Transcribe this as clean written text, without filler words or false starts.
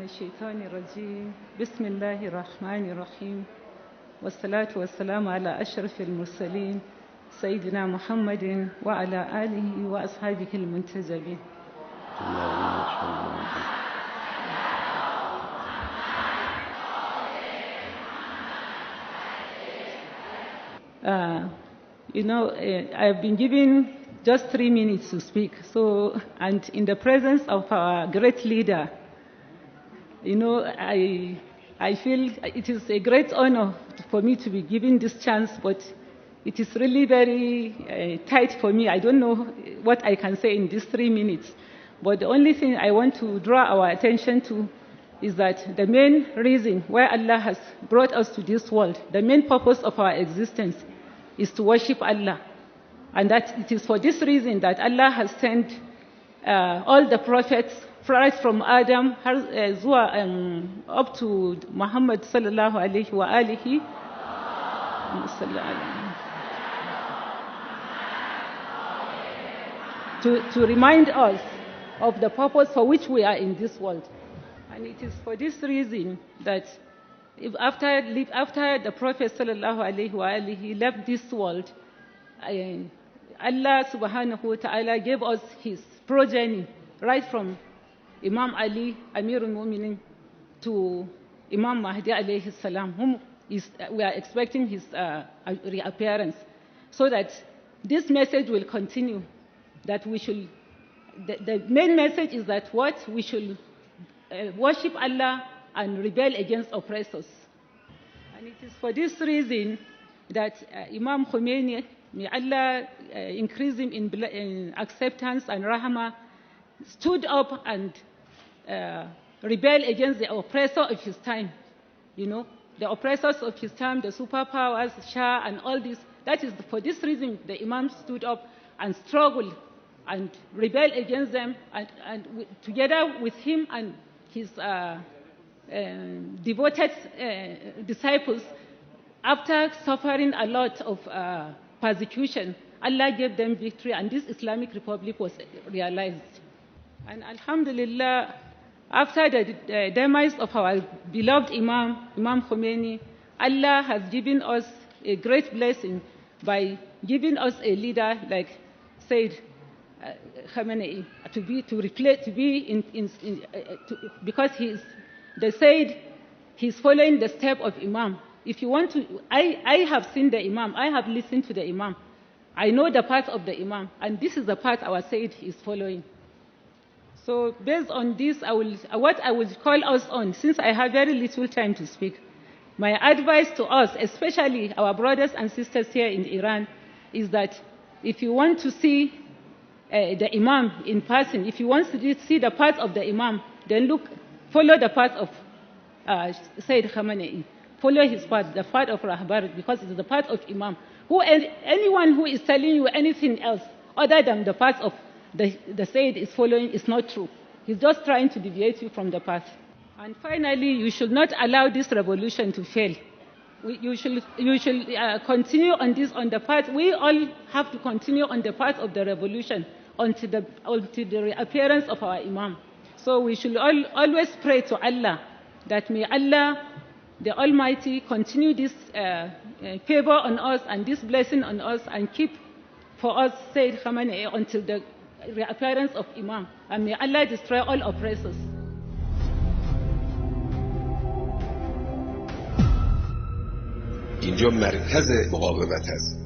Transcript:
الشیطان الرجیم بسم الله الرحمن الرحیم والصلاة والسلام على اشرف المرسلین سیدنا محمد وعلى آله واصحابه المنتجبین. I've been given just 3 minutes to speak. So, and in the presence of our great leader, I feel it is a great honor for me to be given this chance, but it is really very tight for me. I don't know what I can say in these 3 minutes. But the only thing I want to draw our attention to is that the main reason why Allah has brought us to this world, the main purpose of our existence, is to worship Allah. And that it is for this reason that Allah has sent all the prophets, right from Adam up to Muhammad sallallahu alayhi wa alihi, to remind us of the purpose for which we are in this world. And it is for this reason that after the Prophet sallallahu alayhi wa alihi left this world, Allah subhanahu wa ta'ala gave us his progeny, right from Imam Ali, Amir al-Mu'minin, to Imam Mahdi alayhi salam, whom we are expecting his reappearance, so that this message will continue. That we should, the main message is that we should worship Allah and rebel against oppressors. And it is for this reason that Imam Khomeini, may Allah increase him in acceptance and rahmah, stood up and rebelled against the oppressor of his time. The oppressors of his time, the superpowers, Shah and all this. That is for this reason the Imam stood up and struggled and rebelled against them, and together with him and his devoted disciples, after suffering a lot of persecution, Allah gave them victory, and this Islamic Republic was realized. And Alhamdulillah, after the demise of our beloved Imam Khomeini, Allah has given us a great blessing by giving us a leader like Sayyid Khamenei because they said he's following the step of Imam. If you want to, I have seen the Imam, I have listened to the Imam, I know the path of the Imam, and this is the path our Sayyid is following. So based on this, what I will call us on, since I have very little time to speak, my advice to us, especially our brothers and sisters here in Iran, is that if you want to see the Imam in person, if you want to see the path of the Imam, then follow the path of Sayyid Khamenei. Follow his path, the path of Rahbar, because it is the path of Imam. Anyone who is telling you anything else other than the path of the Sayyid is following is not true. He's just trying to deviate you from the path. And finally, you should not allow this revolution to fail. You should continue on the path. We all have to continue on the path of the revolution until the reappearance of our Imam. So we should always pray to Allah that may Allah, the Almighty, continue this favor on us and this blessing on us, and keep for us Sayyid Khamenei until the reappearance of Imam. And may Allah destroy all oppressors. اینجا مرکز مقاومت است.